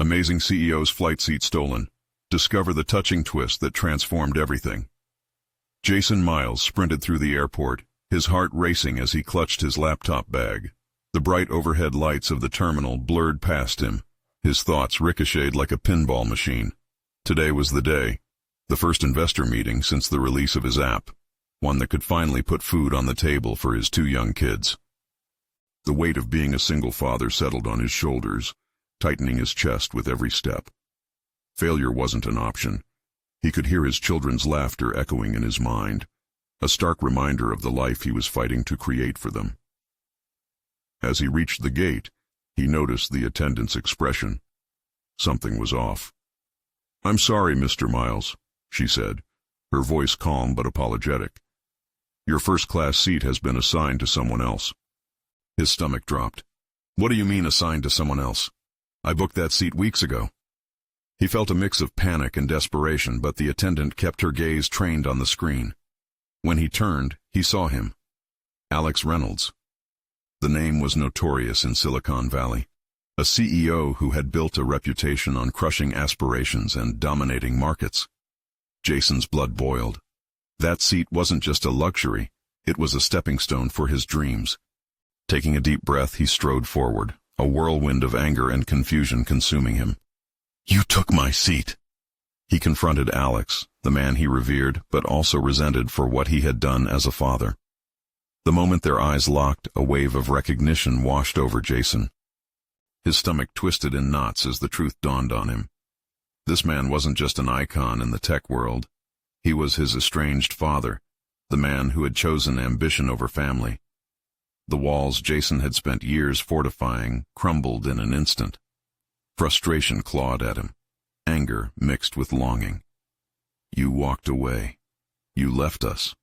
Amazing CEO's flight seat stolen. Discover the touching twist that transformed everything. Jason Miles sprinted through the airport, his heart racing as he clutched his laptop bag. The bright overhead lights of the terminal blurred past him. His thoughts ricocheted like a pinball machine. Today was the day. The first investor meeting since the release of his app. One that could finally put food on the table for his two young kids. The weight of being a single father settled on his shoulders, tightening his chest with every step. Failure wasn't an option. He could hear his children's laughter echoing in his mind, a stark reminder of the life he was fighting to create for them. As he reached the gate, he noticed the attendant's expression. Something was off. "I'm sorry, Mr. Miles," she said, her voice calm but apologetic. "Your first-class seat has been assigned to someone else." His stomach dropped. "What do you mean assigned to someone else? I booked that seat weeks ago." He felt a mix of panic and desperation, but the attendant kept her gaze trained on the screen. When he turned, he saw him. Alex Reynolds. The name was notorious in Silicon Valley. A CEO who had built a reputation on crushing aspirations and dominating markets. Jason's blood boiled. That seat wasn't just a luxury, it was a stepping stone for his dreams. Taking a deep breath, he strode forward, a whirlwind of anger and confusion consuming him. "You took my seat." He confronted Alex, the man he revered but also resented for what he had done as a father. The moment their eyes locked, a wave of recognition washed over Jason. His stomach twisted in knots as the truth dawned on him. This man wasn't just an icon in the tech world. He was his estranged father, the man who had chosen ambition over family. The walls Jason had spent years fortifying crumbled in an instant. Frustration clawed at him, anger mixed with longing. "You walked away. You left us."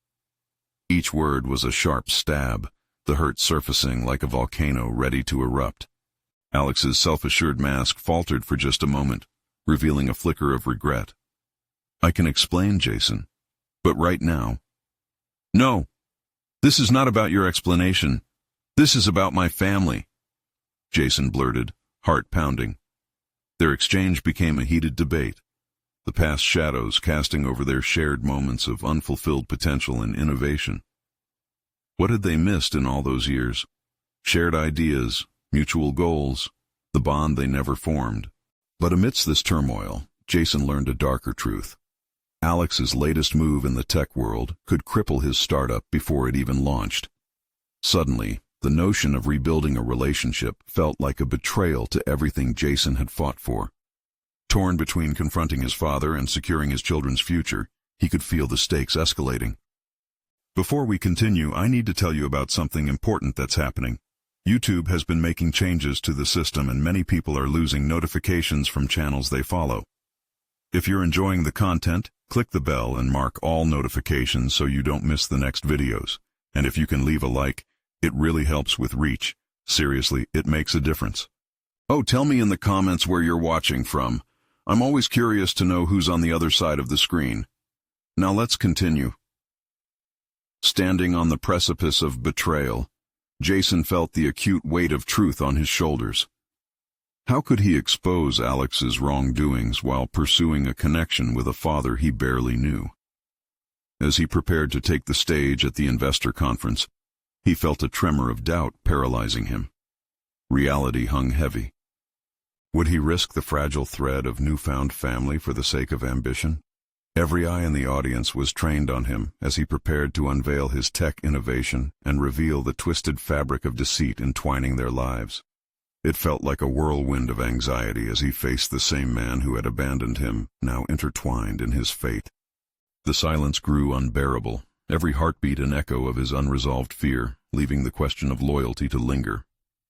Each word was a sharp stab, the hurt surfacing like a volcano ready to erupt. Alex's self-assured mask faltered for just a moment, revealing a flicker of regret. "I can explain, Jason, but right now—" "No, this is not about your explanation. This is about my family," Jason blurted, heart pounding. Their exchange became a heated debate, the past shadows casting over their shared moments of unfulfilled potential and innovation. What had they missed in all those years? Shared ideas, mutual goals, the bond they never formed. But amidst this turmoil, Jason learned a darker truth. Alex's latest move in the tech world could cripple his startup before it even launched. Suddenly, the notion of rebuilding a relationship felt like a betrayal to everything Jason had fought for. Torn between confronting his father and securing his children's future, he could feel the stakes escalating. Before we continue, I need to tell you about something important that's happening. YouTube has been making changes to the system and many people are losing notifications from channels they follow. If you're enjoying the content, click the bell and mark all notifications so you don't miss the next videos. And if you can leave a like, it really helps with reach. Seriously, it makes a difference. Oh, tell me in the comments where you're watching from. I'm always curious to know who's on the other side of the screen. Now let's continue. Standing on the precipice of betrayal, Jason felt the acute weight of truth on his shoulders. How could he expose Alex's wrongdoings while pursuing a connection with a father he barely knew? As he prepared to take the stage at the investor conference, he felt a tremor of doubt paralyzing him. Reality hung heavy. Would he risk the fragile thread of newfound family for the sake of ambition? Every eye in the audience was trained on him as he prepared to unveil his tech innovation and reveal the twisted fabric of deceit entwining their lives. It felt like a whirlwind of anxiety as he faced the same man who had abandoned him, now intertwined in his fate. The silence grew unbearable, every heartbeat an echo of his unresolved fear, leaving the question of loyalty to linger.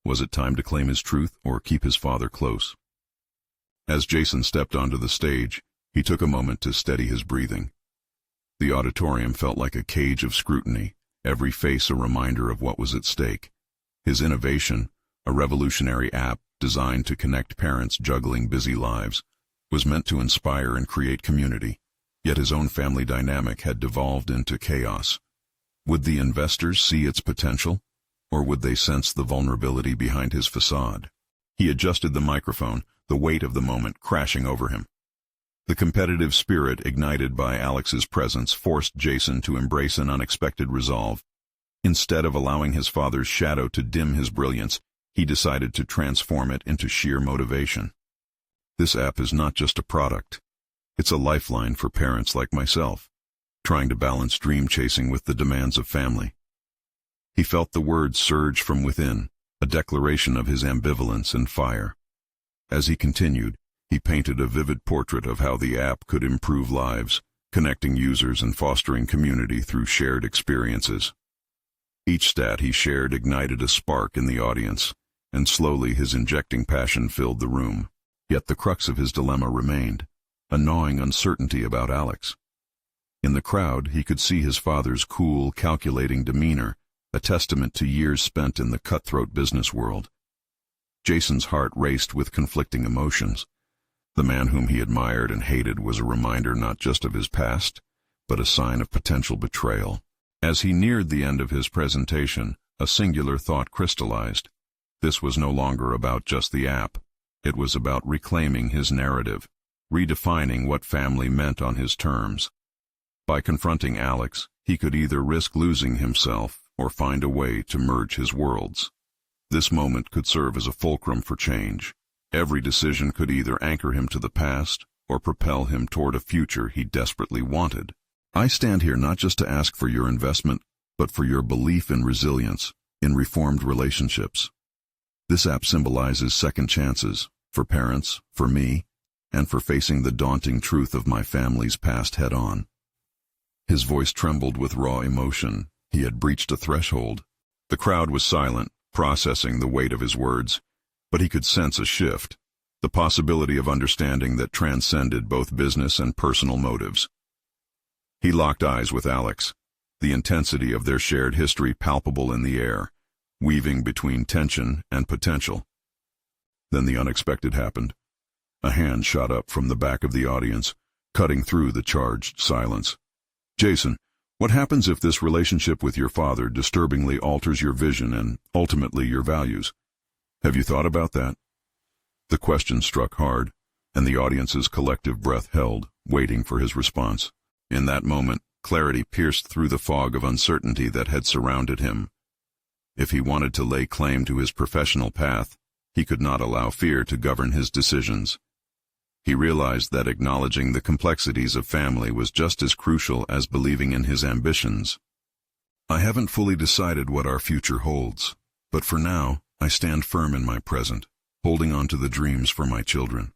Was it time to claim his truth or keep his father close? As Jason stepped onto the stage, he took a moment to steady his breathing. The auditorium felt like a cage of scrutiny, every face a reminder of what was at stake. His innovation, a revolutionary app designed to connect parents juggling busy lives, was meant to inspire and create community, yet his own family dynamic had devolved into chaos. Would the investors see its potential, or would they sense the vulnerability behind his facade? He adjusted the microphone, the weight of the moment crashing over him. The competitive spirit ignited by Alex's presence forced Jason to embrace an unexpected resolve. Instead of allowing his father's shadow to dim his brilliance, he decided to transform it into sheer motivation. This app is not just a product. It's a lifeline for parents like myself, trying to balance dream chasing with the demands of family. He felt the words surge from within, a declaration of his ambivalence and fire. As he continued, he painted a vivid portrait of how the app could improve lives, connecting users and fostering community through shared experiences. Each stat he shared ignited a spark in the audience, and slowly his injecting passion filled the room. Yet the crux of his dilemma remained, a gnawing uncertainty about Alex. In the crowd, he could see his father's cool, calculating demeanor, a testament to years spent in the cutthroat business world. Jason's heart raced with conflicting emotions. The man whom he admired and hated was a reminder not just of his past, but a sign of potential betrayal. As he neared the end of his presentation, a singular thought crystallized. This was no longer about just the app. It was about reclaiming his narrative, redefining what family meant on his terms. By confronting Alex, he could either risk losing himself or find a way to merge his worlds. This moment could serve as a fulcrum for change. Every decision could either anchor him to the past or propel him toward a future he desperately wanted. I stand here not just to ask for your investment, but for your belief in resilience, in reformed relationships. This app symbolizes second chances, for parents, for me, and for facing the daunting truth of my family's past head-on. His voice trembled with raw emotion. He had breached a threshold. The crowd was silent, processing the weight of his words, but he could sense a shift, the possibility of understanding that transcended both business and personal motives. He locked eyes with Alex, the intensity of their shared history palpable in the air, weaving between tension and potential. Then the unexpected happened. A hand shot up from the back of the audience, cutting through the charged silence. Jason, what happens if this relationship with your father disturbingly alters your vision and, ultimately, your values? Have you thought about that? The question struck hard, and the audience's collective breath held, waiting for his response. In that moment, clarity pierced through the fog of uncertainty that had surrounded him. If he wanted to lay claim to his professional path, he could not allow fear to govern his decisions. He realized that acknowledging the complexities of family was just as crucial as believing in his ambitions. I haven't fully decided what our future holds, but for now, I stand firm in my present, holding on to the dreams for my children.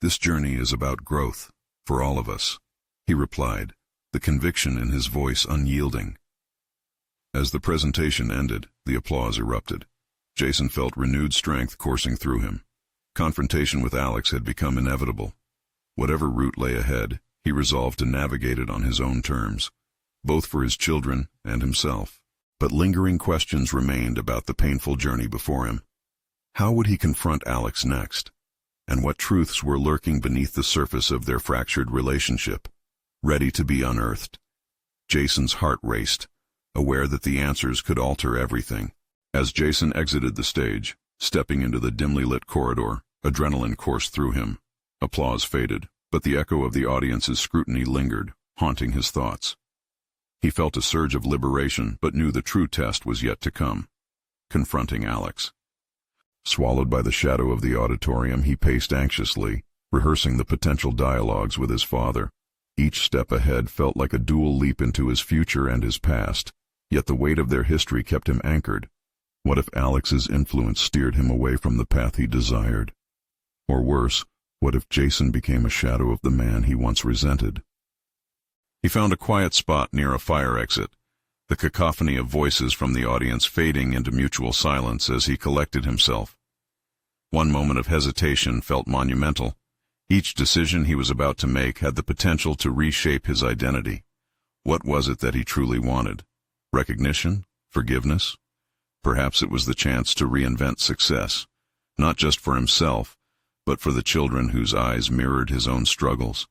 This journey is about growth, for all of us, he replied, the conviction in his voice unyielding. As the presentation ended, the applause erupted. Jason felt renewed strength coursing through him. Confrontation with Alex had become inevitable. Whatever route lay ahead, he resolved to navigate it on his own terms, both for his children and himself. But lingering questions remained about the painful journey before him. How would he confront Alex next? And what truths were lurking beneath the surface of their fractured relationship, ready to be unearthed? Jason's heart raced, aware that the answers could alter everything. As Jason exited the stage, stepping into the dimly lit corridor, adrenaline coursed through him. Applause faded, but the echo of the audience's scrutiny lingered, haunting his thoughts. He felt a surge of liberation, but knew the true test was yet to come, confronting Alex. Swallowed by the shadow of the auditorium, he paced anxiously, rehearsing the potential dialogues with his father. Each step ahead felt like a dual leap into his future and his past, yet the weight of their history kept him anchored. What if Alex's influence steered him away from the path he desired? Or worse, what if Jason became a shadow of the man he once resented? He found a quiet spot near a fire exit, the cacophony of voices from the audience fading into mutual silence as he collected himself. One moment of hesitation felt monumental. Each decision he was about to make had the potential to reshape his identity. What was it that he truly wanted? Recognition? Forgiveness? Perhaps it was the chance to reinvent success, not just for himself, but for the children whose eyes mirrored his own struggles.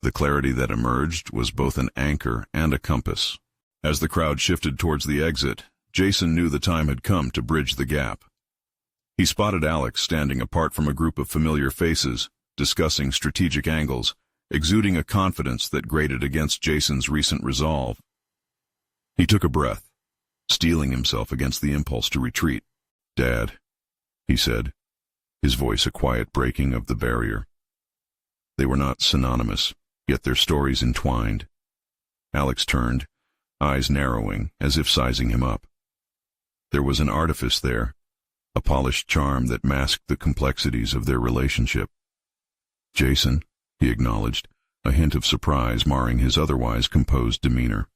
The clarity that emerged was both an anchor and a compass. As the crowd shifted towards the exit, Jason knew the time had come to bridge the gap. He spotted Alex standing apart from a group of familiar faces, discussing strategic angles, exuding a confidence that grated against Jason's recent resolve. He took a breath, steeling himself against the impulse to retreat. "Dad," he said, his voice a quiet breaking of the barrier. They were not synonymous, yet their stories entwined. Alex turned, eyes narrowing, as if sizing him up. There was an artifice there, a polished charm that masked the complexities of their relationship. "Jason," he acknowledged, a hint of surprise marring his otherwise composed demeanor.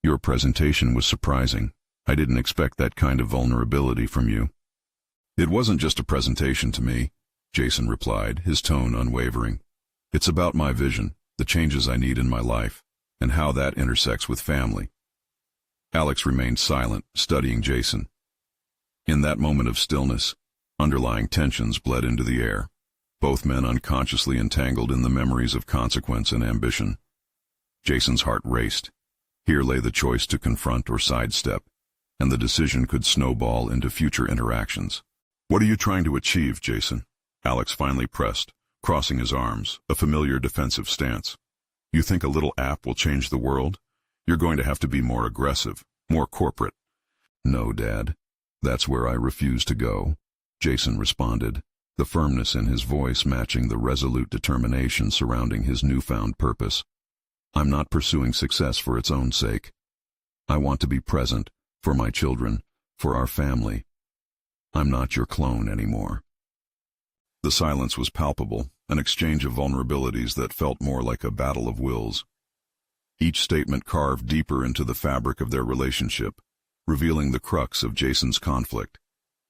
"Your presentation was surprising. I didn't expect that kind of vulnerability from you." "It wasn't just a presentation to me," Jason replied, his tone unwavering. "It's about my vision, the changes I need in my life, and how that intersects with family." Alex remained silent, studying Jason. In that moment of stillness, underlying tensions bled into the air, both men unconsciously entangled in the memories of consequence and ambition. Jason's heart raced. Here lay the choice to confront or sidestep, and the decision could snowball into future interactions. "What are you trying to achieve, Jason?" Alex finally pressed, crossing his arms, a familiar defensive stance. "You think a little app will change the world? You're going to have to be more aggressive, more corporate." "No, Dad. That's where I refuse to go," Jason responded, the firmness in his voice matching the resolute determination surrounding his newfound purpose. "I'm not pursuing success for its own sake. I want to be present, for my children, for our family. I'm not your clone anymore." The silence was palpable, an exchange of vulnerabilities that felt more like a battle of wills. Each statement carved deeper into the fabric of their relationship, revealing the crux of Jason's conflict,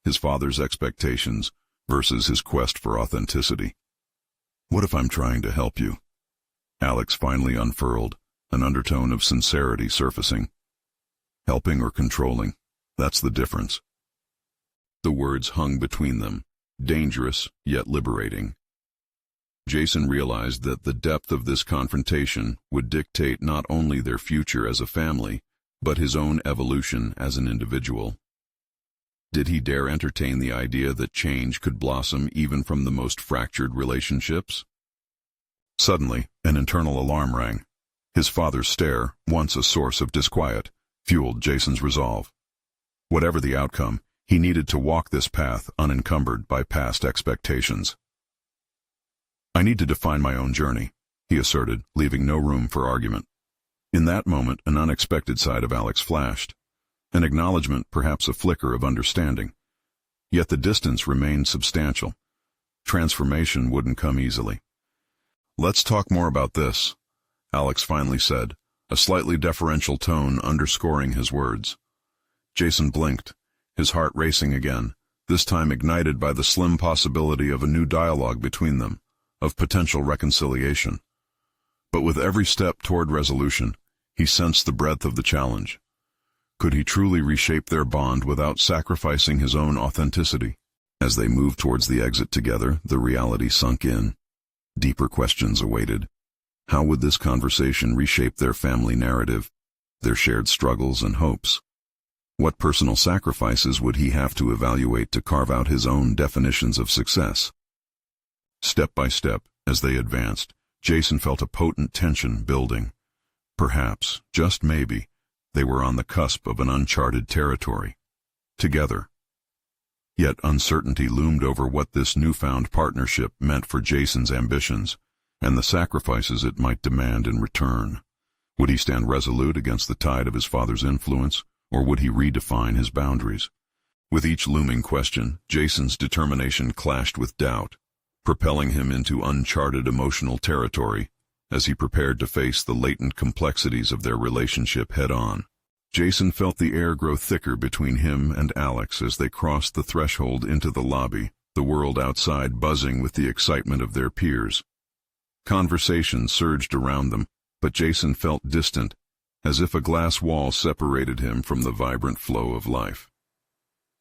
his father's expectations versus his quest for authenticity. "What if I'm trying to help you?" Alex finally unfurled, an undertone of sincerity surfacing. "Helping or controlling, that's the difference." The words hung between them, dangerous yet liberating. Jason realized that the depth of this confrontation would dictate not only their future as a family, but his own evolution as an individual. Did he dare entertain the idea that change could blossom even from the most fractured relationships? Suddenly, an internal alarm rang. His father's stare, once a source of disquiet, fueled Jason's resolve. Whatever the outcome, he needed to walk this path unencumbered by past expectations. "I need to define my own journey," he asserted, leaving no room for argument. In that moment, an unexpected side of Alex flashed, an acknowledgement, perhaps a flicker of understanding. Yet the distance remained substantial. Transformation wouldn't come easily. "Let's talk more about this," Alex finally said, a slightly deferential tone underscoring his words. Jason blinked, his heart racing again, this time ignited by the slim possibility of a new dialogue between them, of potential reconciliation. But with every step toward resolution, he sensed the breadth of the challenge. Could he truly reshape their bond without sacrificing his own authenticity? As they moved towards the exit together, the reality sunk in. Deeper questions awaited. How would this conversation reshape their family narrative, their shared struggles and hopes? What personal sacrifices would he have to evaluate to carve out his own definitions of success? Step by step, as they advanced, Jason felt a potent tension building. Perhaps, just maybe, they were on the cusp of an uncharted territory. Together. Yet uncertainty loomed over what this newfound partnership meant for Jason's ambitions, and the sacrifices it might demand in return. Would he stand resolute against the tide of his father's influence, or would he redefine his boundaries? With each looming question, Jason's determination clashed with doubt, propelling him into uncharted emotional territory as he prepared to face the latent complexities of their relationship head-on. Jason felt the air grow thicker between him and Alex as they crossed the threshold into the lobby, the world outside buzzing with the excitement of their peers. Conversation surged around them, but Jason felt distant, as if a glass wall separated him from the vibrant flow of life.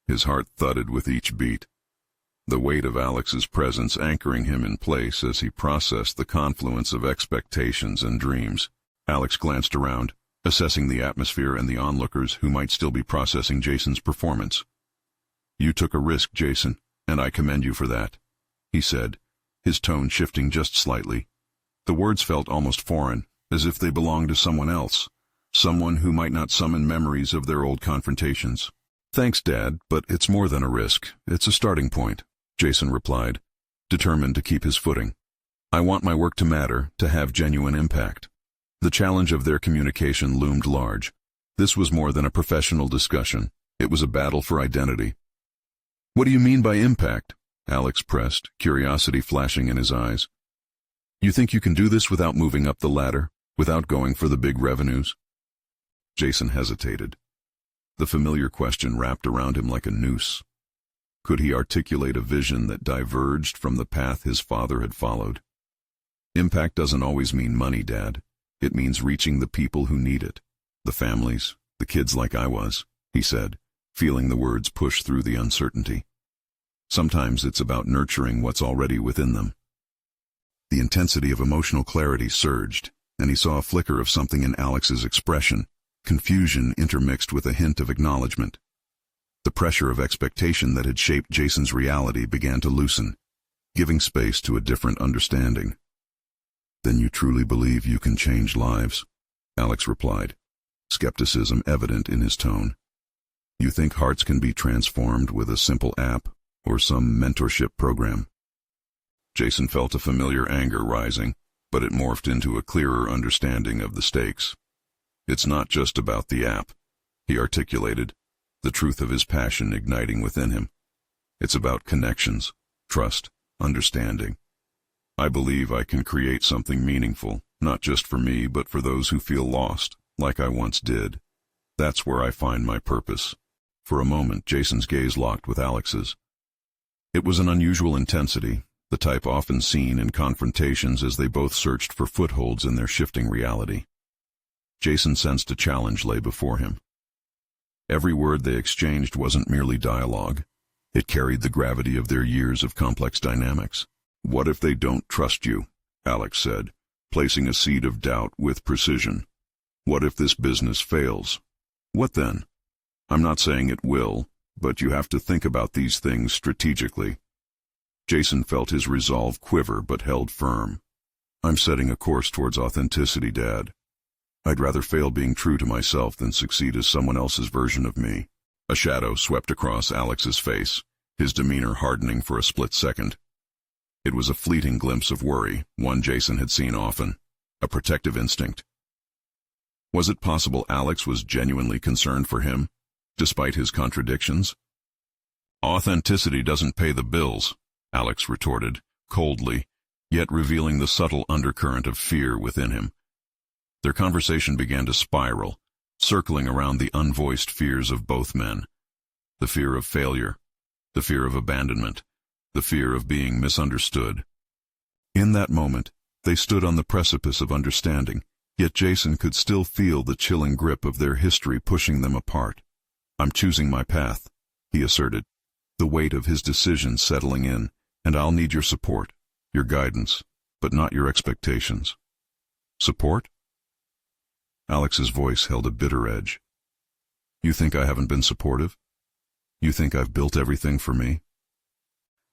His heart thudded with each beat, the weight of Alex's presence anchoring him in place as he processed the confluence of expectations and dreams. Alex glanced around, assessing the atmosphere and the onlookers who might still be processing Jason's performance. "You took a risk, Jason," "And I commend you for that," he said, his tone shifting just slightly. The words felt almost foreign, as if they belonged to someone else, someone who might not summon memories of their old confrontations. "Thanks, Dad, but it's more than a risk. It's a starting point," Jason replied, determined to keep his footing. "I want my work to matter, to have genuine impact." The challenge of their communication loomed large. This was more than a professional discussion. It was a battle for identity. "What do you mean by impact?" Alex pressed, curiosity flashing in his eyes. "You think you can do this without moving up the ladder, without going for the big revenues?" Jason hesitated. The familiar question wrapped around him like a noose. Could he articulate a vision that diverged from the path his father had followed? "Impact doesn't always mean money, Dad. It means reaching the people who need it. The families, the kids like I was," he said, feeling the words push through the uncertainty. "Sometimes it's about nurturing what's already within them." The intensity of emotional clarity surged, and he saw a flicker of something in Alex's expression, confusion intermixed with a hint of acknowledgement. The pressure of expectation that had shaped Jason's reality began to loosen, giving space to a different understanding. "Then you truly believe you can change lives?" Alex replied, skepticism evident in his tone. "You think hearts can be transformed with a simple app or some mentorship program?" Jason felt a familiar anger rising, but it morphed into a clearer understanding of the stakes. "It's not just about the app," he articulated, the truth of his passion igniting within him. "It's about connections, trust, understanding. I believe I can create something meaningful, not just for me but for those who feel lost, like I once did. That's where I find my purpose." For a moment, Jason's gaze locked with Alex's. It was an unusual intensity, the type often seen in confrontations as they both searched for footholds in their shifting reality. Jason sensed a challenge lay before him. Every word they exchanged wasn't merely dialogue. It carried the gravity of their years of complex dynamics. "What if they don't trust you?" Alex said, placing a seed of doubt with precision. "What if this business fails? What then? I'm not saying it will, but you have to think about these things strategically." Jason felt his resolve quiver but held firm. "I'm setting a course towards authenticity, Dad. I'd rather fail being true to myself than succeed as someone else's version of me." A shadow swept across Alex's face, his demeanor hardening for a split second. It was a fleeting glimpse of worry, one Jason had seen often, a protective instinct. Was it possible Alex was genuinely concerned for him, despite his contradictions? "Authenticity doesn't pay the bills," Alex retorted, coldly, yet revealing the subtle undercurrent of fear within him. Their conversation began to spiral, circling around the unvoiced fears of both men. The fear of failure, the fear of abandonment, the fear of being misunderstood. In that moment, they stood on the precipice of understanding, yet Jason could still feel the chilling grip of their history pushing them apart. "I'm choosing my path," he asserted, the weight of his decision settling in, "and I'll need your support, your guidance, but not your expectations." "Support?" Alex's voice held a bitter edge. "You think I haven't been supportive? You think I've built everything for me?"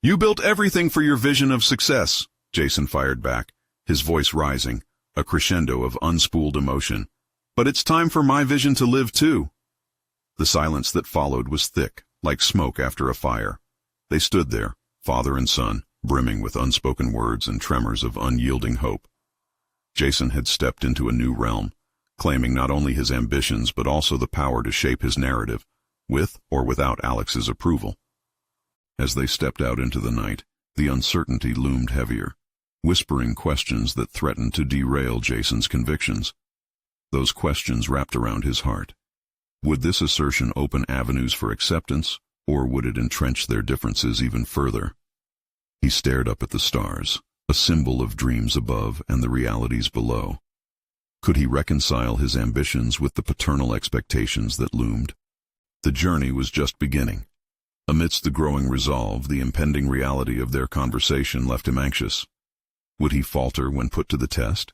"You built everything for your vision of success," Jason fired back, his voice rising, a crescendo of unspooled emotion. "But it's time for my vision to live too." The silence that followed was thick, like smoke after a fire. They stood there, father and son, brimming with unspoken words and tremors of unyielding hope. Jason had stepped into a new realm, claiming not only his ambitions but also the power to shape his narrative, with or without Alex's approval. As they stepped out into the night, the uncertainty loomed heavier, whispering questions that threatened to derail Jason's convictions. Those questions wrapped around his heart. Would this assertion open avenues for acceptance, or would it entrench their differences even further? He stared up at the stars, a symbol of dreams above and the realities below. Could he reconcile his ambitions with the paternal expectations that loomed? The journey was just beginning. Amidst the growing resolve, the impending reality of their conversation left him anxious. Would he falter when put to the test?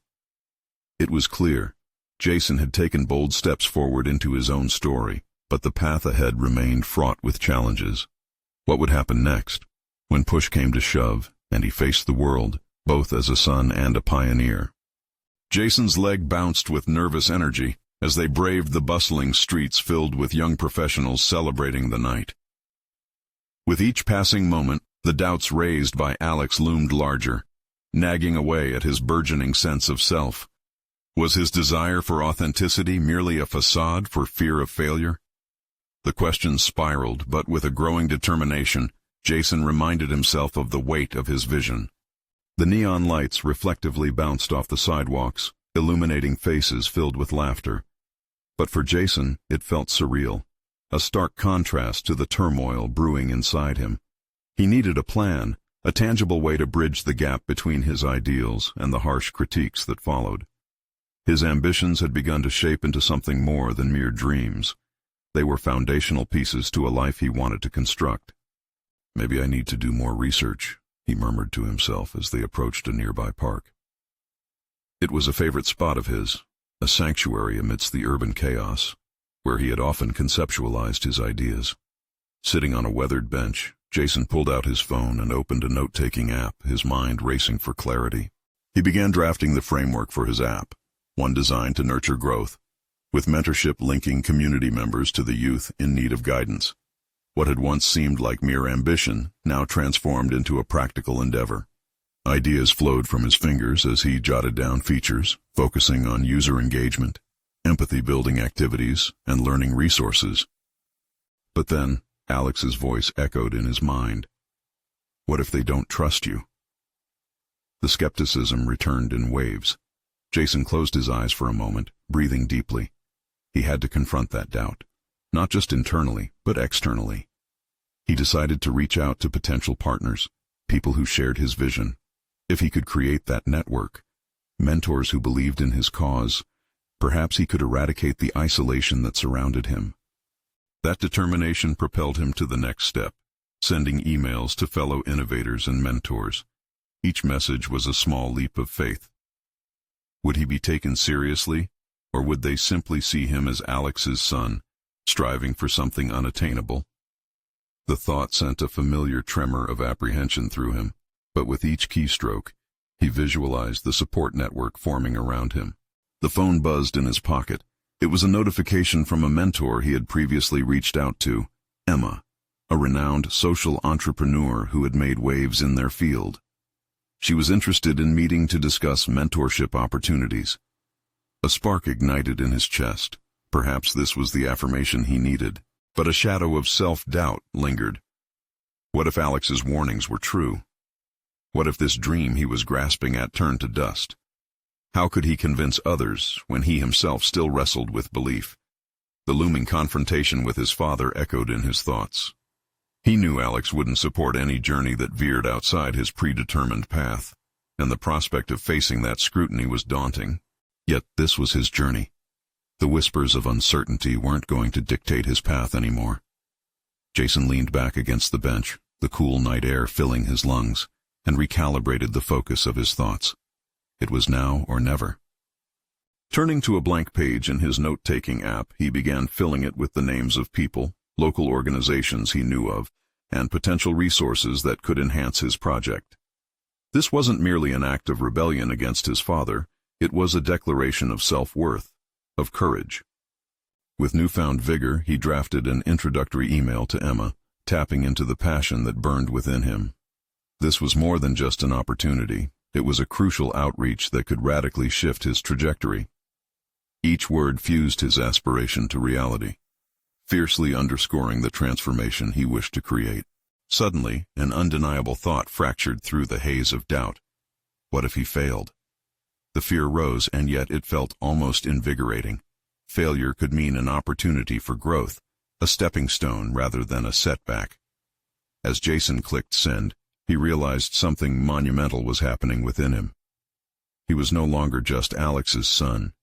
It was clear. Jason had taken bold steps forward into his own story, but the path ahead remained fraught with challenges. What would happen next? when push came to shove, and he faced the world, both as a son and a pioneer. Jason's leg bounced with nervous energy as they braved the bustling streets filled with young professionals celebrating the night. With each passing moment, the doubts raised by Alex loomed larger, nagging away at his burgeoning sense of self. Was his desire for authenticity merely a facade for fear of failure? The questions spiraled, but with a growing determination, Jason reminded himself of the weight of his vision. The neon lights reflectively bounced off the sidewalks, illuminating faces filled with laughter. But for Jason, it felt surreal, a stark contrast to the turmoil brewing inside him. He needed a plan, a tangible way to bridge the gap between his ideals and the harsh critiques that followed. His ambitions had begun to shape into something more than mere dreams. They were foundational pieces to a life he wanted to construct. "Maybe I need to do more research," he murmured to himself as they approached a nearby park. It was a favorite spot of his, a sanctuary amidst the urban chaos, where he had often conceptualized his ideas. Sitting on a weathered bench, Jason pulled out his phone and opened a note-taking app, his mind racing for clarity. He began drafting the framework for his app, one designed to nurture growth, with mentorship linking community members to the youth in need of guidance. What had once seemed like mere ambition now transformed into a practical endeavor. Ideas flowed from his fingers as he jotted down features, focusing on user engagement, empathy-building activities, and learning resources. But then, Alex's voice echoed in his mind. What if they don't trust you? The skepticism returned in waves. Jason closed his eyes for a moment, breathing deeply. He had to confront that doubt, not just internally, but externally. He decided to reach out to potential partners, people who shared his vision. If he could create that network, mentors who believed in his cause, perhaps he could eradicate the isolation that surrounded him. That determination propelled him to the next step, sending emails to fellow innovators and mentors. Each message was a small leap of faith. Would he be taken seriously, or would they simply see him as Alex's son, striving for something unattainable? The thought sent a familiar tremor of apprehension through him, but with each keystroke, he visualized the support network forming around him. The phone buzzed in his pocket. It was a notification from a mentor he had previously reached out to, Emma, a renowned social entrepreneur who had made waves in their field. She was interested in meeting to discuss mentorship opportunities. A spark ignited in his chest. Perhaps this was the affirmation he needed, but a shadow of self-doubt lingered. What if Alex's warnings were true? What if this dream he was grasping at turned to dust? How could he convince others when he himself still wrestled with belief? The looming confrontation with his father echoed in his thoughts. He knew Alex wouldn't support any journey that veered outside his predetermined path, and the prospect of facing that scrutiny was daunting. Yet this was his journey. The whispers of uncertainty weren't going to dictate his path anymore. Jason leaned back against the bench, the cool night air filling his lungs, and recalibrated the focus of his thoughts. It was now or never. Turning to a blank page in his note-taking app, he began filling it with the names of people, local organizations he knew of, and potential resources that could enhance his project. This wasn't merely an act of rebellion against his father, it was a declaration of self-worth, of courage. With newfound vigor, he drafted an introductory email to Emma, tapping into the passion that burned within him. This was more than just an opportunity. It was a crucial outreach that could radically shift his trajectory. Each word fused his aspiration to reality, fiercely underscoring the transformation he wished to create. Suddenly, an undeniable thought fractured through the haze of doubt. What if he failed? The fear rose, and yet it felt almost invigorating. Failure could mean an opportunity for growth, a stepping stone rather than a setback. As Jason clicked send, he realized something monumental was happening within him. He was no longer just Alex's son.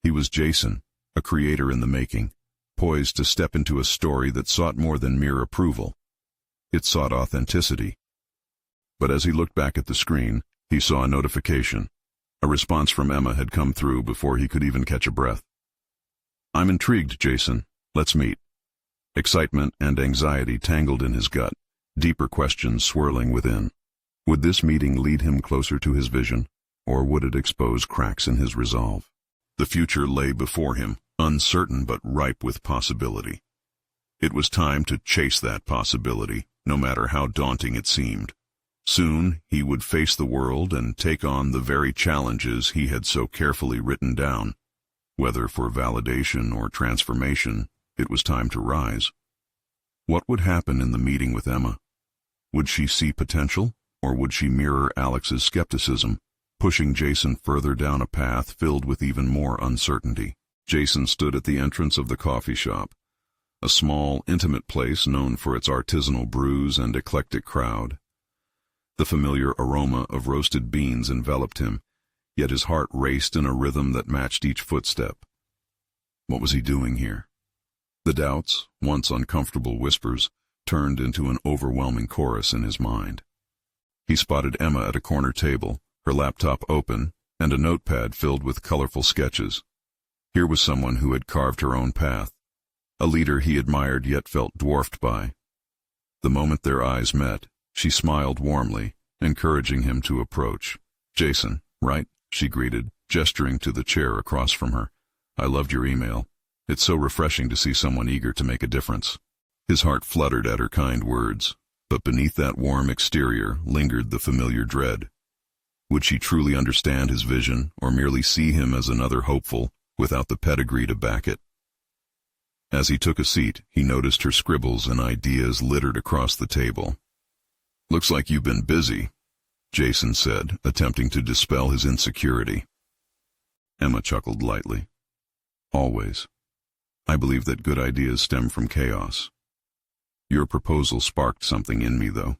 He was Jason, a creator in the making, poised to step into a story that sought more than mere approval. It sought authenticity. But as he looked back at the screen, he saw a notification. A response from Emma had come through before he could even catch a breath. "I'm intrigued, Jason. Let's meet." Excitement and anxiety tangled in his gut, deeper questions swirling within. Would this meeting lead him closer to his vision, or would it expose cracks in his resolve? The future lay before him, uncertain but ripe with possibility. It was time to chase that possibility, no matter how daunting it seemed. Soon, he would face the world and take on the very challenges he had so carefully written down. Whether for validation or transformation, it was time to rise. What would happen in the meeting with Emma? Would she see potential, or would she mirror Alex's skepticism, pushing Jason further down a path filled with even more uncertainty? Jason stood at the entrance of the coffee shop, a small, intimate place known for its artisanal brews and eclectic crowd. The familiar aroma of roasted beans enveloped him, yet his heart raced in a rhythm that matched each footstep. What was he doing here? The doubts, once uncomfortable whispers, turned into an overwhelming chorus in his mind. He spotted Emma at a corner table, her laptop open, and a notepad filled with colorful sketches. Here was someone who had carved her own path, a leader he admired yet felt dwarfed by. The moment their eyes met, she smiled warmly, encouraging him to approach. "Jason, right?" she greeted, gesturing to the chair across from her. "I loved your email. It's so refreshing to see someone eager to make a difference." His heart fluttered at her kind words, but beneath that warm exterior lingered the familiar dread. Would she truly understand his vision, or merely see him as another hopeful, without the pedigree to back it? As he took a seat, he noticed her scribbles and ideas littered across the table. "Looks like you've been busy," Jason said, attempting to dispel his insecurity. Emma chuckled lightly. "Always. I believe that good ideas stem from chaos. Your proposal sparked something in me, though.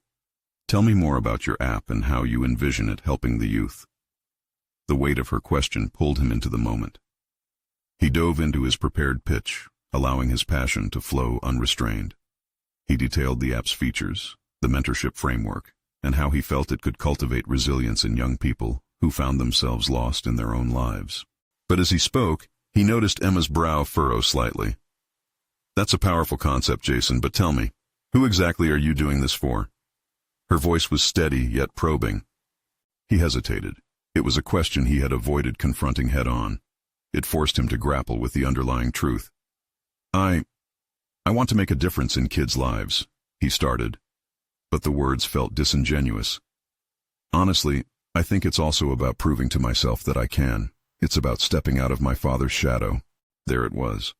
Tell me more about your app and how you envision it helping the youth." The weight of her question pulled him into the moment. He dove into his prepared pitch, allowing his passion to flow unrestrained. He detailed the app's features, the mentorship framework, and how he felt it could cultivate resilience in young people who found themselves lost in their own lives. But as he spoke, he noticed Emma's brow furrow slightly. "That's a powerful concept, Jason, but tell me, who exactly are you doing this for?" Her voice was steady yet probing. He hesitated. It was a question he had avoided confronting head-on. It forced him to grapple with the underlying truth. I want to make a difference in kids' lives," he started, but the words felt disingenuous. "Honestly, I think it's also about proving to myself that I can. It's about stepping out of my father's shadow." There it was,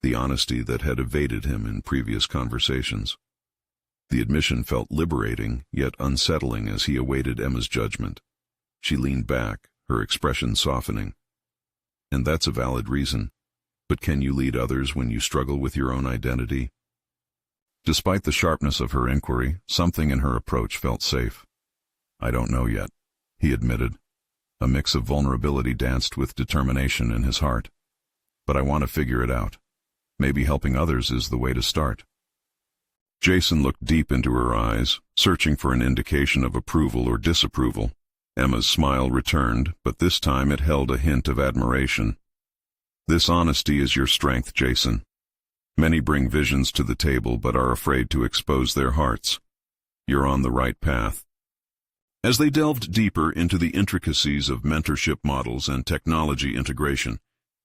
the honesty that had evaded him in previous conversations. The admission felt liberating, yet unsettling as he awaited Emma's judgment. She leaned back, her expression softening. "And that's a valid reason. But can you lead others when you struggle with your own identity?" Despite the sharpness of her inquiry, something in her approach felt safe. "I don't know yet," he admitted. A mix of vulnerability danced with determination in his heart. "But I want to figure it out. Maybe helping others is the way to start." Jason looked deep into her eyes, searching for an indication of approval or disapproval. Emma's smile returned, but this time it held a hint of admiration. "This honesty is your strength, Jason. Many bring visions to the table but are afraid to expose their hearts. You're on the right path." As they delved deeper into the intricacies of mentorship models and technology integration,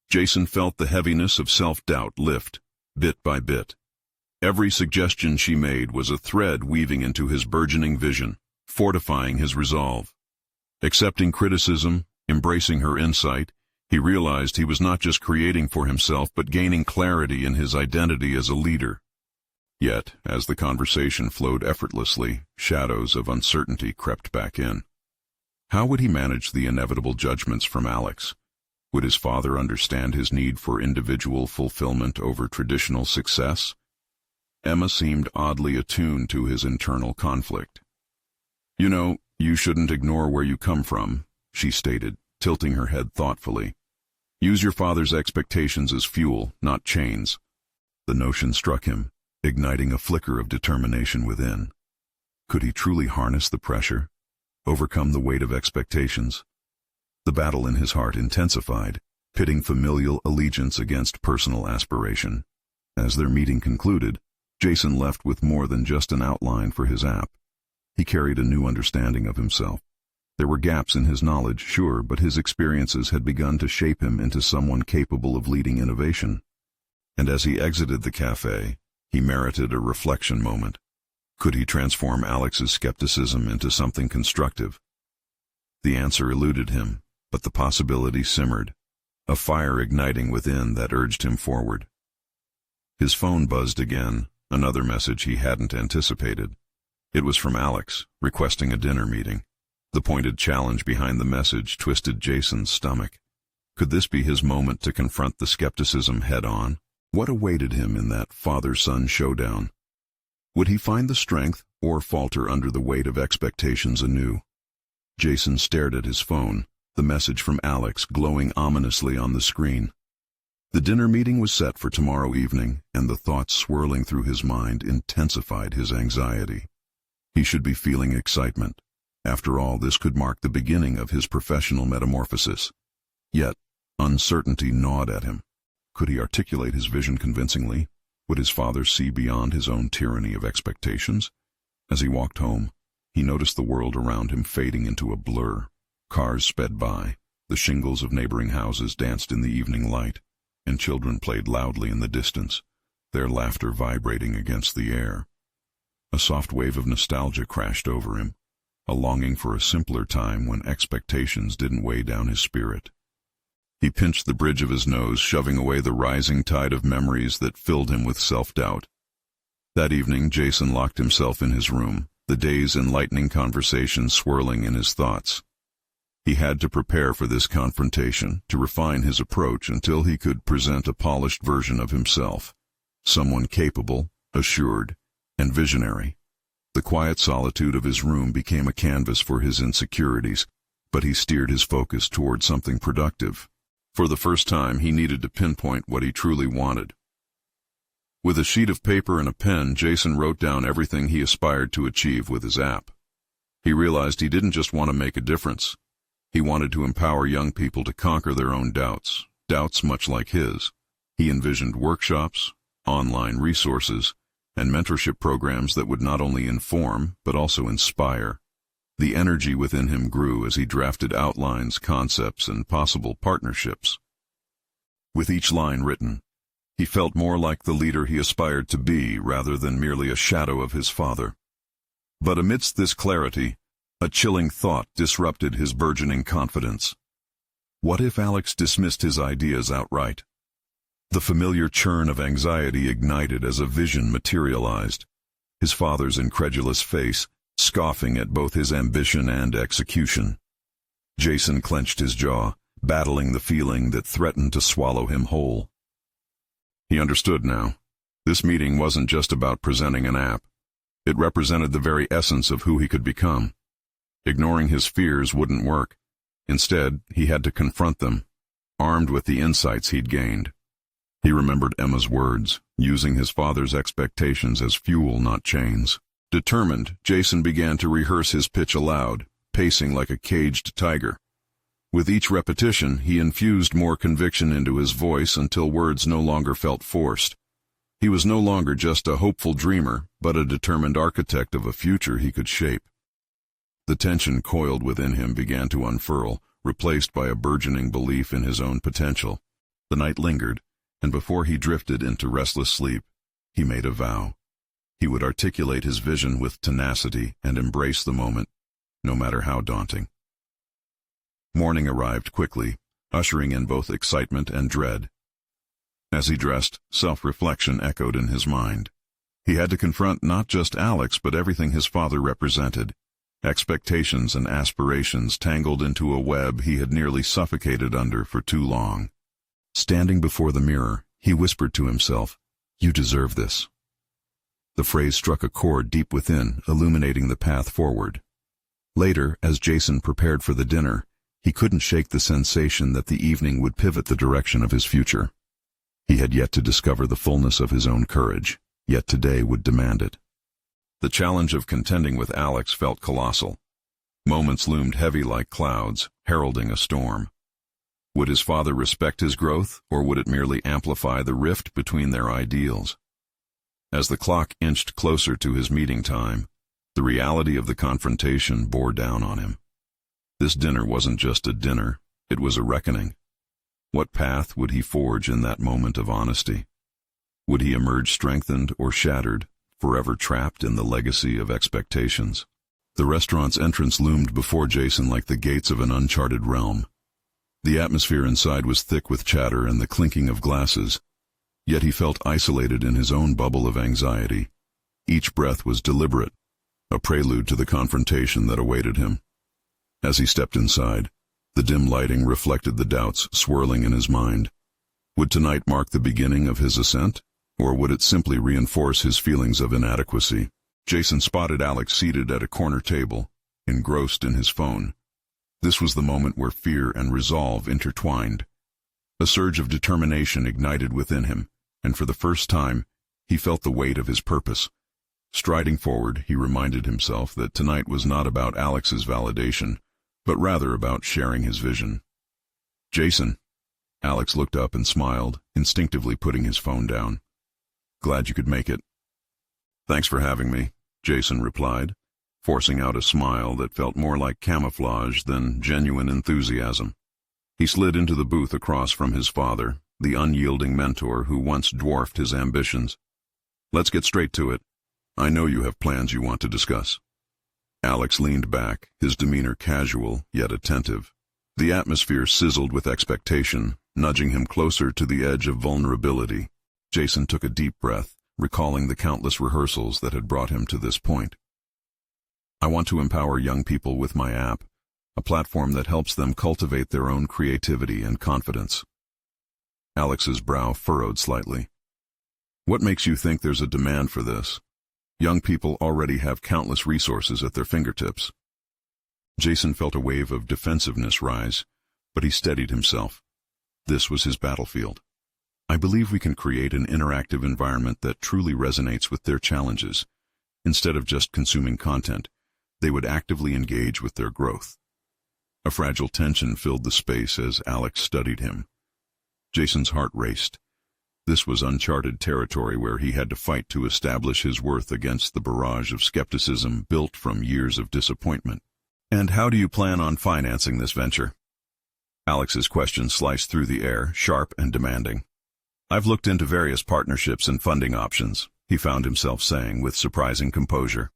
Jason felt the heaviness of self-doubt lift, bit by bit. Every suggestion she made was a thread weaving into his burgeoning vision, fortifying his resolve. Accepting criticism, embracing her insight, he realized he was not just creating for himself but gaining clarity in his identity as a leader. Yet, as the conversation flowed effortlessly, shadows of uncertainty crept back in. How would he manage the inevitable judgments from Alex? Would his father understand his need for individual fulfillment over traditional success? Emma seemed oddly attuned to his internal conflict. "You know, you shouldn't ignore where you come from," she stated, tilting her head thoughtfully. "Use your father's expectations as fuel, not chains." The notion struck him, igniting a flicker of determination within. Could he truly harness the pressure, overcome the weight of expectations? The battle in his heart intensified, pitting familial allegiance against personal aspiration. As their meeting concluded, Jason left with more than just an outline for his app. He carried a new understanding of himself. There were gaps in his knowledge, sure, but his experiences had begun to shape him into someone capable of leading innovation. And as he exited the cafe, he merited a reflection moment. Could he transform Alex's skepticism into something constructive? The answer eluded him, but the possibility simmered, a fire igniting within that urged him forward. His phone buzzed again, another message he hadn't anticipated. It was from Alex, requesting a dinner meeting. The pointed challenge behind the message twisted Jason's stomach. Could this be his moment to confront the skepticism head-on? What awaited him in that father-son showdown? Would he find the strength or falter under the weight of expectations anew? Jason stared at his phone, the message from Alex glowing ominously on the screen. The dinner meeting was set for tomorrow evening, and the thoughts swirling through his mind intensified his anxiety. He should be feeling excitement. After all, this could mark the beginning of his professional metamorphosis. Yet, uncertainty gnawed at him. Could he articulate his vision convincingly? Would his father see beyond his own tyranny of expectations? As he walked home, he noticed the world around him fading into a blur. Cars sped by, the shingles of neighboring houses danced in the evening light, and children played loudly in the distance, their laughter vibrating against the air. A soft wave of nostalgia crashed over him, a longing for a simpler time when expectations didn't weigh down his spirit. He pinched the bridge of his nose, shoving away the rising tide of memories that filled him with self-doubt. That evening, Jason locked himself in his room, the day's enlightening conversation swirling in his thoughts. He had to prepare for this confrontation, to refine his approach until he could present a polished version of himself, someone capable, assured, and visionary. The quiet solitude of his room became a canvas for his insecurities, but he steered his focus toward something productive. For the first time, he needed to pinpoint what he truly wanted. With a sheet of paper and a pen, Jason wrote down everything he aspired to achieve with his app. He realized he didn't just want to make a difference. He wanted to empower young people to conquer their own doubts, doubts much like his. He envisioned workshops, online resources, and mentorship programs that would not only inform, but also inspire. The energy within him grew as he drafted outlines, concepts, and possible partnerships. With each line written, he felt more like the leader he aspired to be rather than merely a shadow of his father. But amidst this clarity, a chilling thought disrupted his burgeoning confidence. What if Alex dismissed his ideas outright? The familiar churn of anxiety ignited as a vision materialized. His father's incredulous face, scoffing at both his ambition and execution. Jason clenched his jaw, battling the feeling that threatened to swallow him whole. He understood now. This meeting wasn't just about presenting an app. It represented the very essence of who he could become. Ignoring his fears wouldn't work. Instead, he had to confront them, armed with the insights he'd gained. He remembered Emma's words, using his father's expectations as fuel, not chains. Determined, Jason began to rehearse his pitch aloud, pacing like a caged tiger. With each repetition, he infused more conviction into his voice until words no longer felt forced. He was no longer just a hopeful dreamer, but a determined architect of a future he could shape. The tension coiled within him began to unfurl, replaced by a burgeoning belief in his own potential. The night lingered, and before he drifted into restless sleep, he made a vow. He would articulate his vision with tenacity and embrace the moment, no matter how daunting. Morning arrived quickly, ushering in both excitement and dread. As he dressed, self-reflection echoed in his mind. He had to confront not just Alex, but everything his father represented. Expectations and aspirations tangled into a web he had nearly suffocated under for too long. Standing before the mirror, he whispered to himself, "You deserve this." The phrase struck a chord deep within, illuminating the path forward. Later, as Jason prepared for the dinner, he couldn't shake the sensation that the evening would pivot the direction of his future. He had yet to discover the fullness of his own courage, yet today would demand it. The challenge of contending with Alex felt colossal. Moments loomed heavy like clouds, heralding a storm. Would his father respect his growth, or would it merely amplify the rift between their ideals? As the clock inched closer to his meeting time, the reality of the confrontation bore down on him. This dinner wasn't just a dinner, it was a reckoning. What path would he forge in that moment of honesty? Would he emerge strengthened or shattered, forever trapped in the legacy of expectations? The restaurant's entrance loomed before Jason like the gates of an uncharted realm. The atmosphere inside was thick with chatter and the clinking of glasses, yet he felt isolated in his own bubble of anxiety. Each breath was deliberate, a prelude to the confrontation that awaited him. As he stepped inside, the dim lighting reflected the doubts swirling in his mind. Would tonight mark the beginning of his ascent, or would it simply reinforce his feelings of inadequacy? Jason spotted Alex seated at a corner table, engrossed in his phone. This was the moment where fear and resolve intertwined. A surge of determination ignited within him, and for the first time, he felt the weight of his purpose. Striding forward, he reminded himself that tonight was not about Alex's validation, but rather about sharing his vision. "Jason." Alex looked up and smiled, instinctively putting his phone down. "Glad you could make it." "Thanks for having me," Jason replied, forcing out a smile that felt more like camouflage than genuine enthusiasm. He slid into the booth across from his father, the unyielding mentor who once dwarfed his ambitions. "Let's get straight to it. I know you have plans you want to discuss." Alex leaned back, his demeanor casual yet attentive. The atmosphere sizzled with expectation, nudging him closer to the edge of vulnerability. Jason took a deep breath, recalling the countless rehearsals that had brought him to this point. "I want to empower young people with my app, a platform that helps them cultivate their own creativity and confidence." Alex's brow furrowed slightly. "What makes you think there's a demand for this? Young people already have countless resources at their fingertips." Jason felt a wave of defensiveness rise, but he steadied himself. This was his battlefield. "I believe we can create an interactive environment that truly resonates with their challenges. Instead of just consuming content, they would actively engage with their growth." A fragile tension filled the space as Alex studied him. Jason's heart raced. This was uncharted territory where he had to fight to establish his worth against the barrage of skepticism built from years of disappointment. "And how do you plan on financing this venture?" Alex's question sliced through the air, sharp and demanding. "I've looked into various partnerships and funding options," he found himself saying with surprising composure.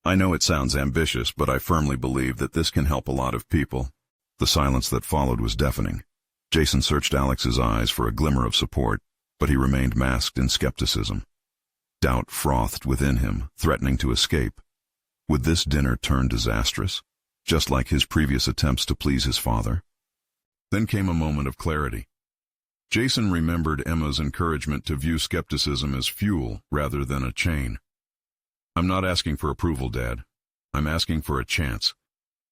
"I know it sounds ambitious, but I firmly believe that this can help a lot of people." The silence that followed was deafening. Jason searched Alex's eyes for a glimmer of support, but he remained masked in skepticism. Doubt frothed within him, threatening to escape. Would this dinner turn disastrous, just like his previous attempts to please his father? Then came a moment of clarity. Jason remembered Emma's encouragement to view skepticism as fuel rather than a chain. "I'm not asking for approval, Dad. I'm asking for a chance.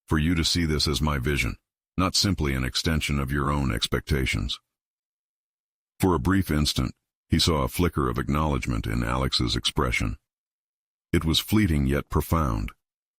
For you to see this as my vision, not simply an extension of your own expectations." For a brief instant, he saw a flicker of acknowledgement in Alex's expression. It was fleeting yet profound,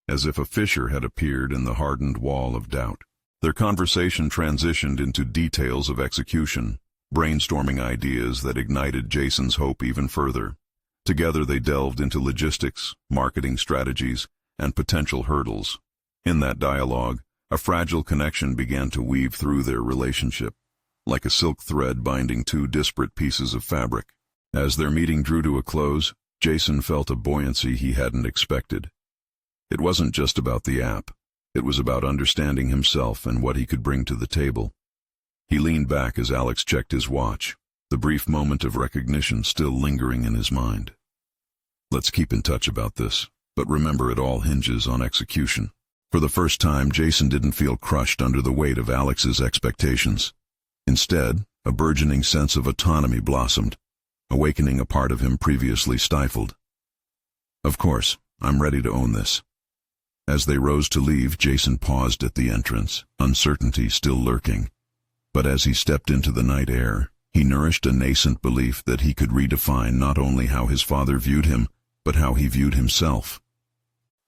as if a fissure had appeared in the hardened wall of doubt. Their conversation transitioned into details of execution, brainstorming ideas that ignited Jason's hope even further. Together they delved into logistics, marketing strategies, and potential hurdles. In that dialogue, a fragile connection began to weave through their relationship, like a silk thread binding two disparate pieces of fabric. As their meeting drew to a close, Jason felt a buoyancy he hadn't expected. It wasn't just about the app. It was about understanding himself and what he could bring to the table. He leaned back as Alex checked his watch, the brief moment of recognition still lingering in his mind. "Let's keep in touch about this, but remember it all hinges on execution." For the first time, Jason didn't feel crushed under the weight of Alex's expectations. Instead, a burgeoning sense of autonomy blossomed, awakening a part of him previously stifled. "Of course, I'm ready to own this." As they rose to leave, Jason paused at the entrance, uncertainty still lurking. But as he stepped into the night air, he nourished a nascent belief that he could redefine not only how his father viewed him, but how he viewed himself.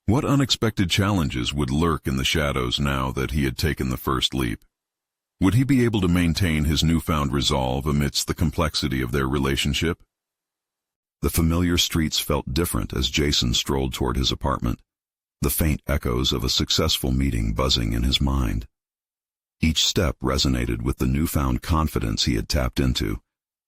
What unexpected challenges would lurk in the shadows now that he had taken the first leap? Would he be able to maintain his newfound resolve amidst the complexity of their relationship? The familiar streets felt different as Jason strolled toward his apartment, the faint echoes of a successful meeting buzzing in his mind. Each step resonated with the newfound confidence he had tapped into,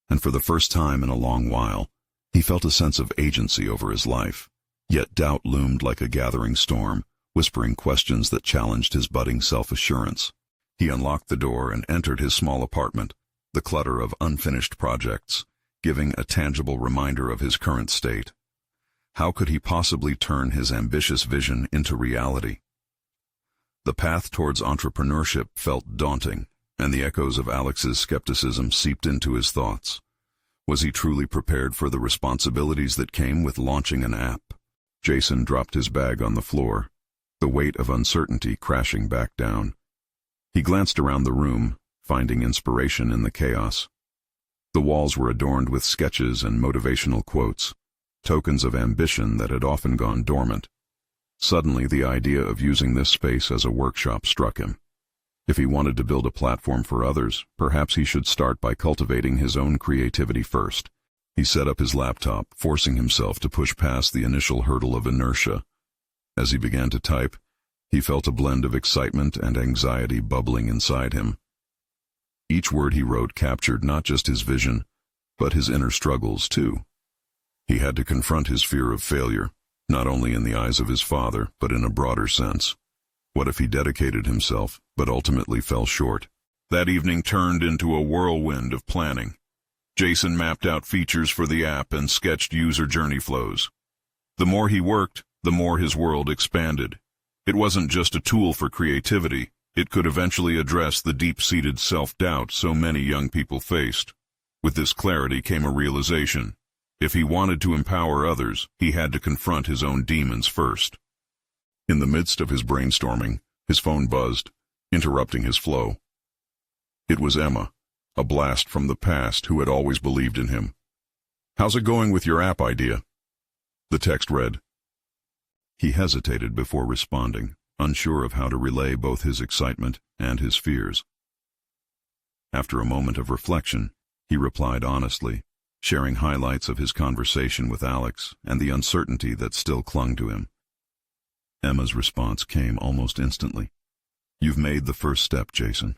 and for the first time in a long while, he felt a sense of agency over his life. Yet doubt loomed like a gathering storm, whispering questions that challenged his budding self-assurance. He unlocked the door and entered his small apartment, the clutter of unfinished projects, giving a tangible reminder of his current state. How could he possibly turn his ambitious vision into reality? The path towards entrepreneurship felt daunting, and the echoes of Alex's skepticism seeped into his thoughts. Was he truly prepared for the responsibilities that came with launching an app? Jason dropped his bag on the floor, the weight of uncertainty crashing back down. He glanced around the room, finding inspiration in the chaos. The walls were adorned with sketches and motivational quotes, tokens of ambition that had often gone dormant. Suddenly, the idea of using this space as a workshop struck him. If he wanted to build a platform for others, perhaps he should start by cultivating his own creativity first. He set up his laptop, forcing himself to push past the initial hurdle of inertia. As he began to type, he felt a blend of excitement and anxiety bubbling inside him. Each word he wrote captured not just his vision, but his inner struggles too. He had to confront his fear of failure, not only in the eyes of his father, but in a broader sense. What if he dedicated himself, but ultimately fell short? That evening turned into a whirlwind of planning. Jason mapped out features for the app and sketched user journey flows. The more he worked, the more his world expanded. It wasn't just a tool for creativity, it could eventually address the deep-seated self-doubt so many young people faced. With this clarity came a realization. If he wanted to empower others, he had to confront his own demons first. In the midst of his brainstorming, his phone buzzed, interrupting his flow. It was Emma, a blast from the past who had always believed in him. "How's it going with your app idea?" The text read. He hesitated before responding, unsure of how to relay both his excitement and his fears. After a moment of reflection, he replied honestly, sharing highlights of his conversation with Alex and the uncertainty that still clung to him. Emma's response came almost instantly. "You've made the first step, Jason.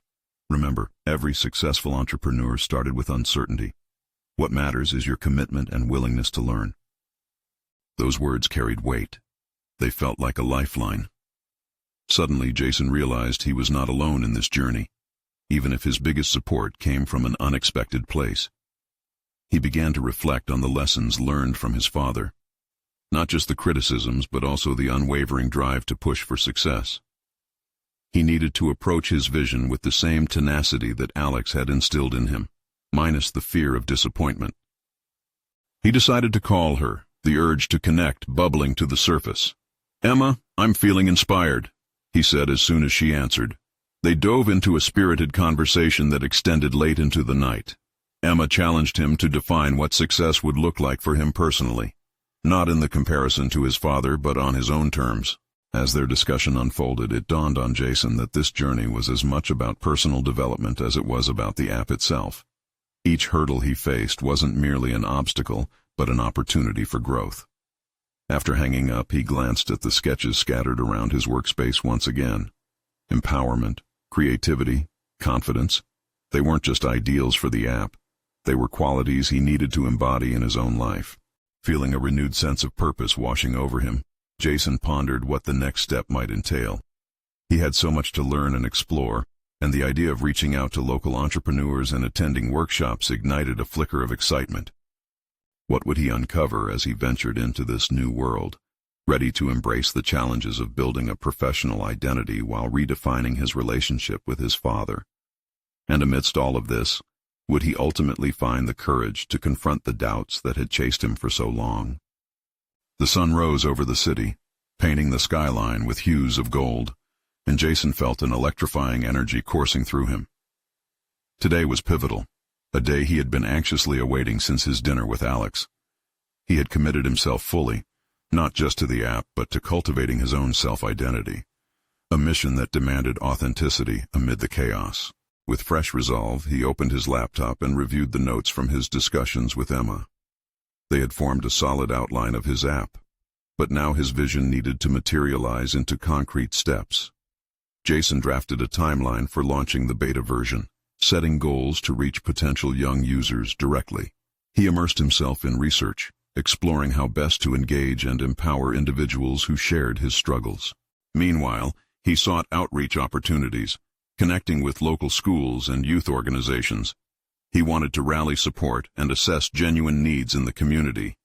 Remember, every successful entrepreneur started with uncertainty. What matters is your commitment and willingness to learn." Those words carried weight. They felt like a lifeline. Suddenly, Jason realized he was not alone in this journey, even if his biggest support came from an unexpected place. He began to reflect on the lessons learned from his father. Not just the criticisms, but also the unwavering drive to push for success. He needed to approach his vision with the same tenacity that Alex had instilled in him, minus the fear of disappointment. He decided to call her, the urge to connect bubbling to the surface. "Emma, I'm feeling inspired," he said as soon as she answered. They dove into a spirited conversation that extended late into the night. Emma challenged him to define what success would look like for him personally, not in the comparison to his father, but on his own terms. As their discussion unfolded, it dawned on Jason that this journey was as much about personal development as it was about the app itself. Each hurdle he faced wasn't merely an obstacle, but an opportunity for growth. After hanging up, he glanced at the sketches scattered around his workspace once again. Empowerment, creativity, confidence. They weren't just ideals for the app. They were qualities he needed to embody in his own life. Feeling a renewed sense of purpose washing over him, Jason pondered what the next step might entail. He had so much to learn and explore, and the idea of reaching out to local entrepreneurs and attending workshops ignited a flicker of excitement. What would he uncover as he ventured into this new world, ready to embrace the challenges of building a professional identity while redefining his relationship with his father? And amidst all of this, would he ultimately find the courage to confront the doubts that had chased him for so long? The sun rose over the city, painting the skyline with hues of gold, and Jason felt an electrifying energy coursing through him. Today was pivotal, a day he had been anxiously awaiting since his dinner with Alex. He had committed himself fully, not just to the app, but to cultivating his own self-identity, a mission that demanded authenticity amid the chaos. With fresh resolve, he opened his laptop and reviewed the notes from his discussions with Emma. They had formed a solid outline of his app, but now his vision needed to materialize into concrete steps. Jason drafted a timeline for launching the beta version, setting goals to reach potential young users directly. He immersed himself in research, exploring how best to engage and empower individuals who shared his struggles. Meanwhile, he sought outreach opportunities, connecting with local schools and youth organizations. He wanted to rally support and assess genuine needs in the community.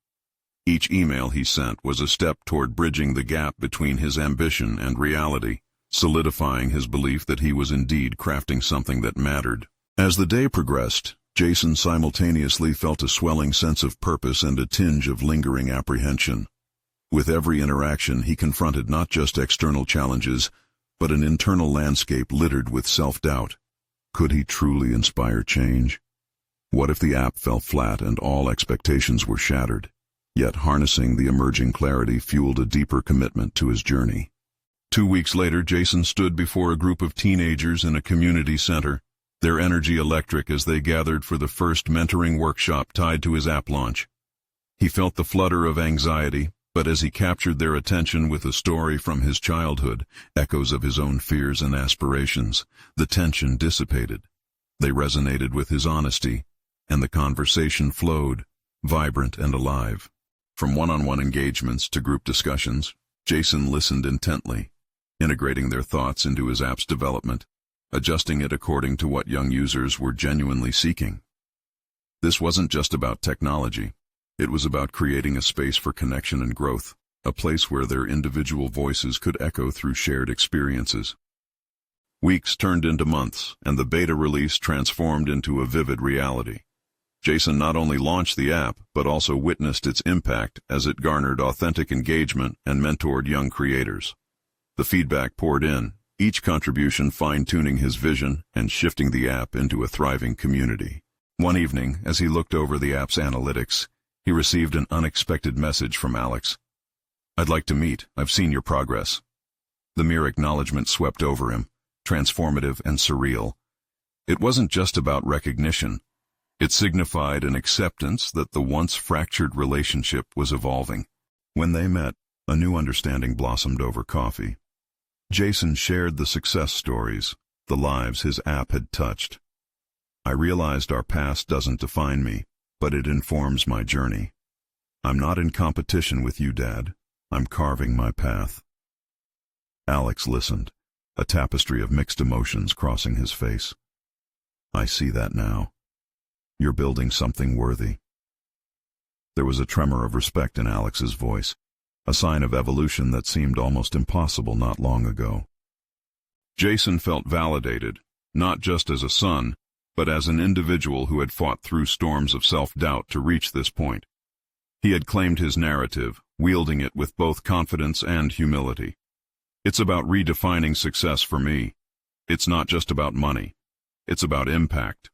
Each email he sent was a step toward bridging the gap between his ambition and reality, solidifying his belief that he was indeed crafting something that mattered. As the day progressed, Jason simultaneously felt a swelling sense of purpose and a tinge of lingering apprehension. With every interaction, he confronted not just external challenges, but an internal landscape littered with self-doubt. Could he truly inspire change? What if the app fell flat and all expectations were shattered? Yet harnessing the emerging clarity fueled a deeper commitment to his journey. 2 weeks later, Jason stood before a group of teenagers in a community center, their energy electric as they gathered for the first mentoring workshop tied to his app launch. He felt the flutter of anxiety, but as he captured their attention with a story from his childhood, echoes of his own fears and aspirations, the tension dissipated. They resonated with his honesty, and the conversation flowed, vibrant and alive. From one-on-one engagements to group discussions, Jason listened intently, integrating their thoughts into his app's development, adjusting it according to what young users were genuinely seeking. This wasn't just about technology. It was about creating a space for connection and growth, a place where their individual voices could echo through shared experiences. Weeks turned into months, and the beta release transformed into a vivid reality. Jason not only launched the app, but also witnessed its impact as it garnered authentic engagement and mentored young creators. The feedback poured in, each contribution fine-tuning his vision and shifting the app into a thriving community. One evening, as he looked over the app's analytics, he received an unexpected message from Alex. "I'd like to meet. I've seen your progress." The mere acknowledgement swept over him, transformative and surreal. It wasn't just about recognition. It signified an acceptance that the once fractured relationship was evolving. When they met, a new understanding blossomed over coffee. Jason shared the success stories, the lives his app had touched. "I realized our past doesn't define me, but it informs my journey. I'm not in competition with you, Dad. I'm carving my path." Alex listened, a tapestry of mixed emotions crossing his face. "I see that now. You're building something worthy." There was a tremor of respect in Alex's voice, a sign of evolution that seemed almost impossible not long ago. Jason felt validated, not just as a son, but as an individual who had fought through storms of self-doubt to reach this point. He had claimed his narrative, wielding it with both confidence and humility. "It's about redefining success for me. It's not just about money. It's about impact."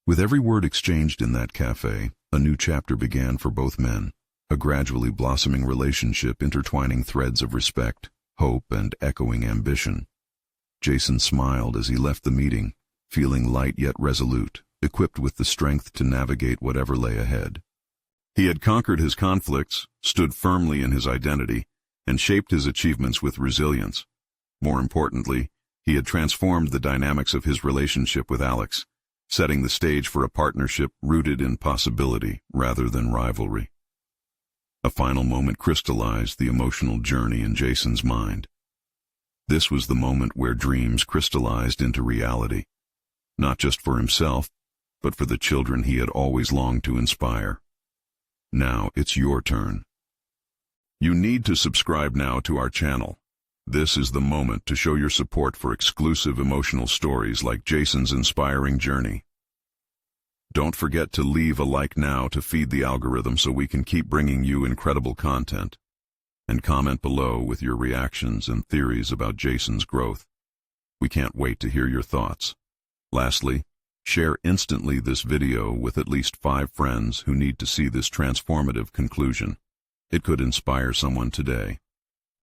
With every word exchanged in that cafe, a new chapter began for both men, a gradually blossoming relationship intertwining threads of respect, hope, and echoing ambition. Jason smiled as he left the meeting, feeling light yet resolute, equipped with the strength to navigate whatever lay ahead. He had conquered his conflicts, stood firmly in his identity, and shaped his achievements with resilience. More importantly, he had transformed the dynamics of his relationship with Alex, setting the stage for a partnership rooted in possibility rather than rivalry. A final moment crystallized the emotional journey in Jason's mind. This was the moment where dreams crystallized into reality, not just for himself, but for the children he had always longed to inspire. Now it's your turn. You need to subscribe now to our channel. This is the moment to show your support for exclusive emotional stories like Jason's inspiring journey. Don't forget to leave a like now to feed the algorithm so we can keep bringing you incredible content. And comment below with your reactions and theories about Jason's growth. We can't wait to hear your thoughts. Lastly, share instantly this video with at least 5 friends who need to see this transformative conclusion. It could inspire someone today.